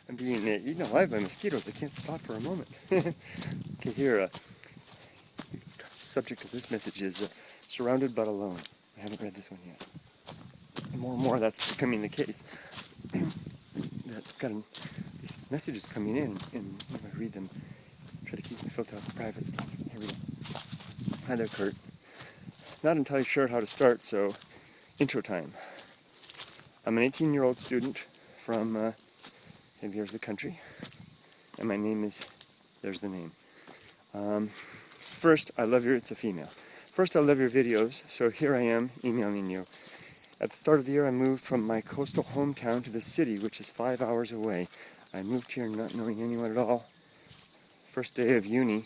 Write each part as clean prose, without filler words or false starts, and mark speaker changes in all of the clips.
Speaker 1: I'm being eaten alive by mosquitoes. I can't stop for a moment. Okay, here, subject of this message is surrounded but alone. I haven't read this one yet. And more that's becoming the case. I've got these messages coming in, and when I read them, try to keep them filter out the private stuff. Here we go. Hi there, Kurt. Not entirely sure how to start, so intro time. I'm an 18-year-old student from here's the country, and my name is, there's the name. First, I love it's a female. First, I love your videos, so here I am emailing you. At the start of the year, I moved from my coastal hometown to the city, which is 5 hours away. I moved here not knowing anyone at all. First day of uni,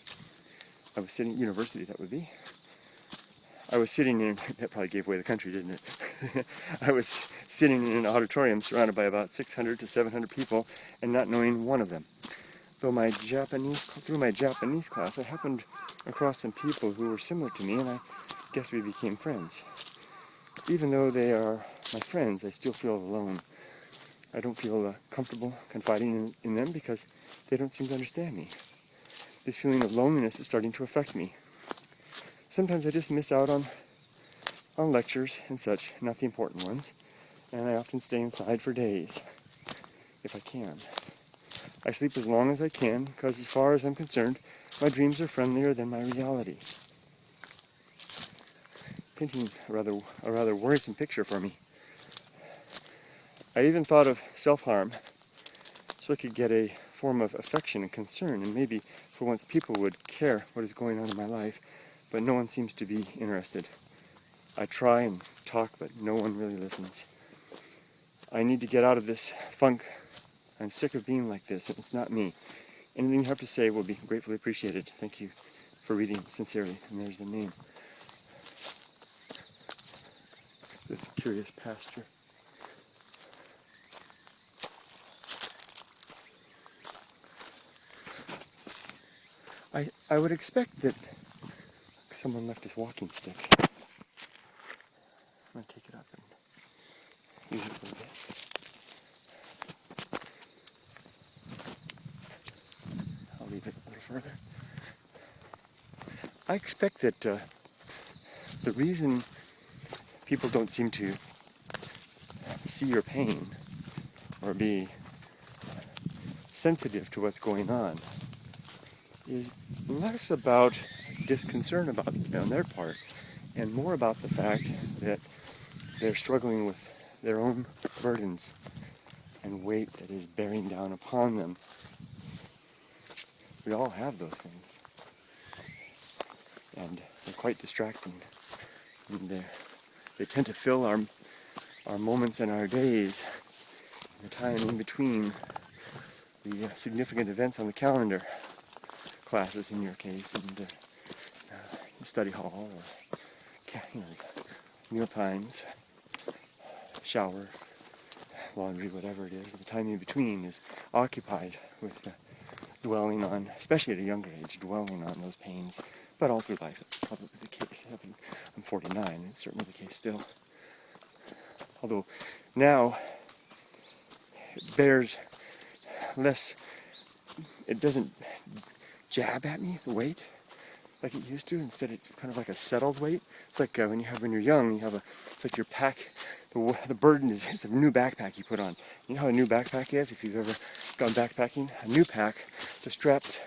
Speaker 1: I was sitting, university that would be. I was sitting in, that probably gave away the country, didn't it? I was sitting in an auditorium surrounded by about 600 to 700 people and not knowing one of them. Through my Japanese class, I happened across some people who were similar to me, and I guess we became friends. Even though they are my friends, I still feel alone. I don't feel comfortable confiding in them because they don't seem to understand me. This feeling of loneliness is starting to affect me. Sometimes I just miss out on lectures and such, not the important ones, and I often stay inside for days, if I can. I sleep as long as I can, because as far as I'm concerned, my dreams are friendlier than my reality. Painting a rather worrisome picture for me. I even thought of self-harm, so I could get a form of affection and concern, and maybe for once people would care what is going on in my life, but no one seems to be interested. I try and talk, but no one really listens. I need to get out of this funk. I'm sick of being like this, and it's not me. Anything you have to say will be gratefully appreciated. Thank you for reading sincerely. And there's the name. This curious pasture. I would expect that someone left his walking stick. I'm going to take it up and use it for a bit. I'll leave it a little further. I expect that the reason people don't seem to see your pain or be sensitive to what's going on is less about disconcern on their part and more about the fact that they're struggling with their own burdens and weight that is bearing down upon them. We all have those things, and they're quite distracting. And they tend to fill our moments and our days, the time in between the significant events on the calendar, classes in your case, and study hall, or meal times, shower, laundry, whatever it is. The time in between is occupied with dwelling on, especially at a younger age, dwelling on those pains. But all through life, that's probably the case. I'm 49, and it's certainly the case still. Although now it bears less, it doesn't jab at me, the weight, like it used to. Instead, it's kind of like a settled weight. It's like when you're young, it's like your pack, the burden is, it's a new backpack you put on. You know how a new backpack is? If you've ever gone backpacking, a new pack, the straps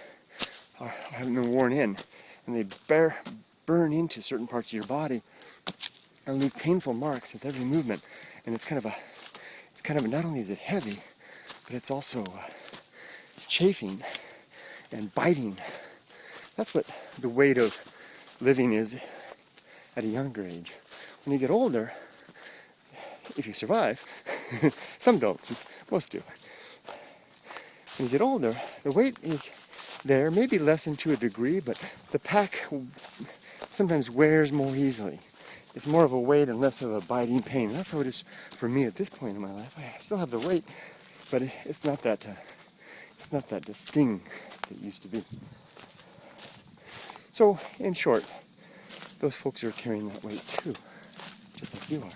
Speaker 1: haven't been worn in, and they burn into certain parts of your body and leave painful marks with every movement. And it's kind of not only is it heavy, but it's also chafing and biting. That's what the weight of living is at a younger age. When you get older, if you survive, some don't, most do. When you get older, the weight is there, maybe lessened to a degree, but the pack sometimes wears more easily. It's more of a weight and less of a biting pain. And that's how it is for me at this point in my life. I still have the weight, but it's not that sting that it used to be. So, in short, those folks are carrying that weight too, just like you are.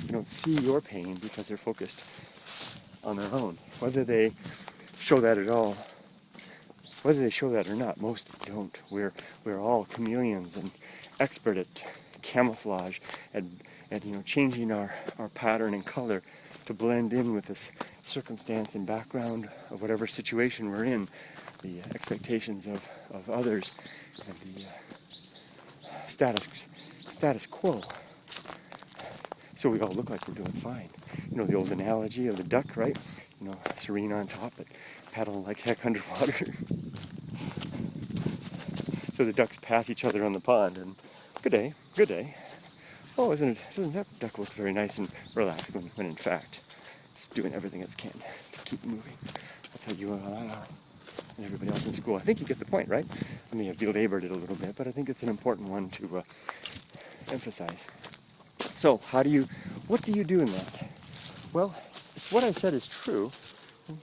Speaker 1: You don't see your pain because they're focused on their own. Whether they show that at all, whether they show that or not, most don't. We're all chameleons and expert at camouflage, at changing our pattern and color to blend in with this circumstance and background of whatever situation we're in, the expectations of others, and the status quo. So we all look like we're doing fine. You know the old analogy of the duck, right? You know, serene on top, but paddling like heck underwater. So the ducks pass each other on the pond, and good day, good day. Oh, doesn't that duck look very nice and relaxed when in fact it's doing everything it can to keep moving. That's how you and I are, and everybody else in school. I think you get the point, right? I mean, I've belabored it a little bit, but I think it's an important one to emphasize. So, what do you do in that? Well, if what I said is true,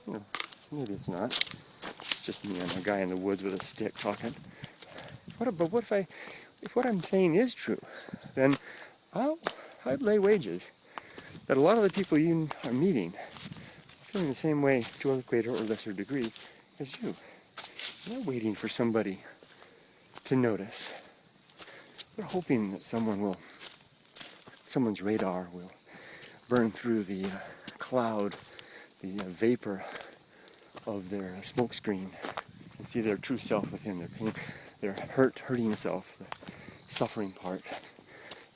Speaker 1: you know, maybe it's not. It's just me and a guy in the woods with a stick talking. But what if what I'm saying is true? Then I'd lay wagers that a lot of the people you are meeting are feeling the same way to a greater or lesser degree as you. They're waiting for somebody to notice. They're hoping that someone's radar will burn through the cloud, the vapor of their smoke screen, and see their true self within their pain, their hurting self, the suffering part,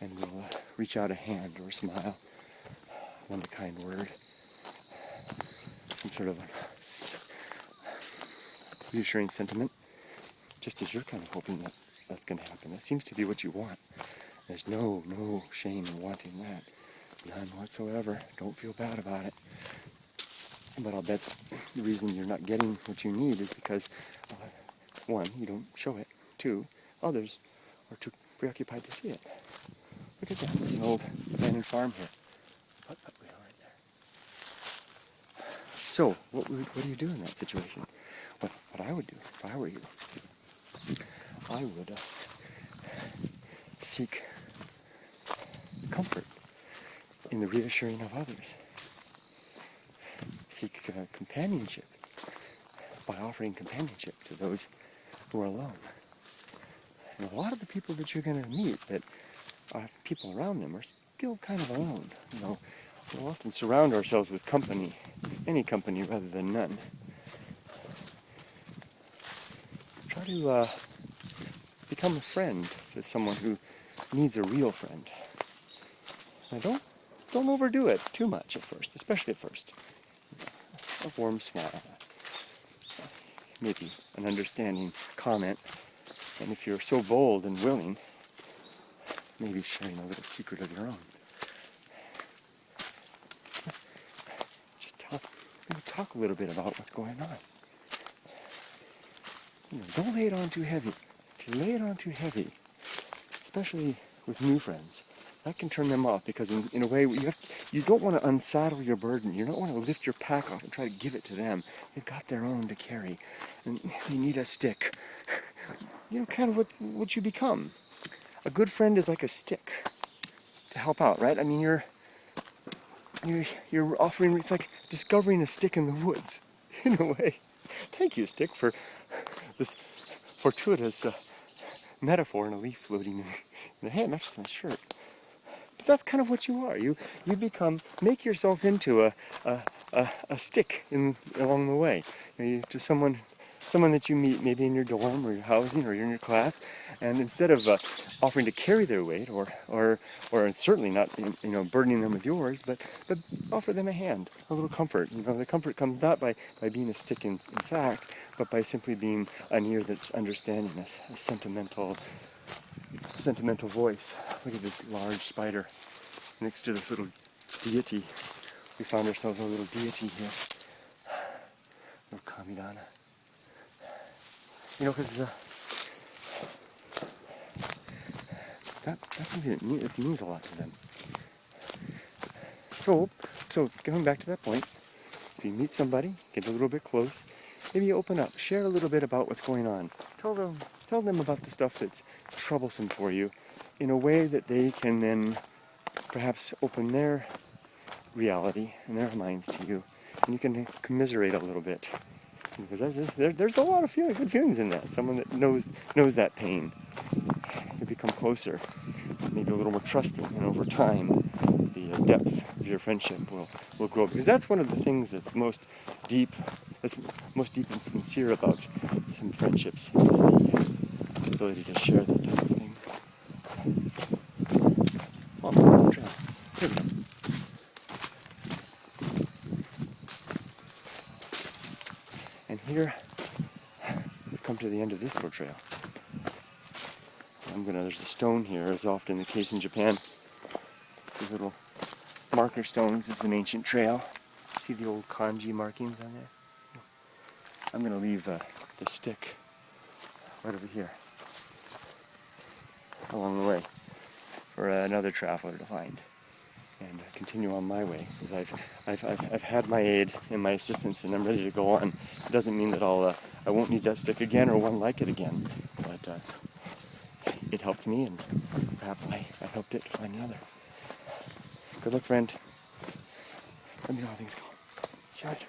Speaker 1: and will reach out a hand or a smile, lend a kind word, some sort of reassuring sentiment, just as you're kind of hoping that that's going to happen. That seems to be what you want. There's no shame in wanting that. None whatsoever. Don't feel bad about it. But I'll bet the reason you're not getting what you need is because, one, you don't show it. Two, others are too preoccupied to see it. Look at that. There's an old abandoned farm here. What wheel right there. So, what do you do in that situation? Well, what I would do if I were you, I would seek comfort in the reassuring of others. Seek companionship by offering companionship to those who are alone. And a lot of the people that you're going to meet that are people around them are still kind of alone. You know, we'll often surround ourselves with company, any company rather than none. Try to become a friend to someone who needs a real friend. Now don't overdo it too much at first, especially at first. A warm smile, maybe an understanding comment, and if you're so bold and willing, maybe sharing a little secret of your own. Just talk a little bit about what's going on. You know, don't lay it on too heavy. If you lay it on too heavy, especially with new friends, that can turn them off, because in a way you don't want to unsaddle your burden. You don't want to lift your pack off and try to give it to them. They've got their own to carry, and they need a stick. You know, kind of what you become. A good friend is like a stick to help out, right? I mean, you're offering. It's like discovering a stick in the woods, in a way. Thank you, stick, for this fortuitous metaphor and a leaf floating in the hand. Matches my shirt. But that's kind of what you are. You make yourself into a stick along the way. To someone that you meet maybe in your dorm or your housing or you're in your class, and instead of offering to carry their weight or certainly not burdening them with yours, but offer them a hand, a little comfort. You know, the comfort comes not by being a stick in fact, but by simply being an ear that's understanding, a sentimental voice. Look at this large spider next to this little deity. We found ourselves a little deity here. Little Kamidana. You know, because that's something that means a lot to them. So going back to that point, if you meet somebody, get a little bit close, maybe you open up, share a little bit about what's going on. Tell them about the stuff that's troublesome for you in a way that they can then perhaps open their reality and their minds to you and you can commiserate a little bit. Because there's a lot of good feelings in that. Someone that knows that pain. You become closer, maybe a little more trusting, and over time, the depth of your friendship will grow. Because that's one of the things that's most deep and sincere about some friendships, is the ability to share that type of thing. Oh, trail. Here we go. And here, we've come to the end of this little trail. There's a stone here, as often the case in Japan. These little marker stones. This is an ancient trail. See the old kanji markings on there? I'm going to leave the stick right over here along the way for another traveler to find and continue on my way, because I've had my aid and my assistance, and I'm ready to go on. It doesn't mean that I won't need that stick again or one like it again, but it helped me, and perhaps I helped it to find another. Good luck, friend. Let me know how things go. See you later.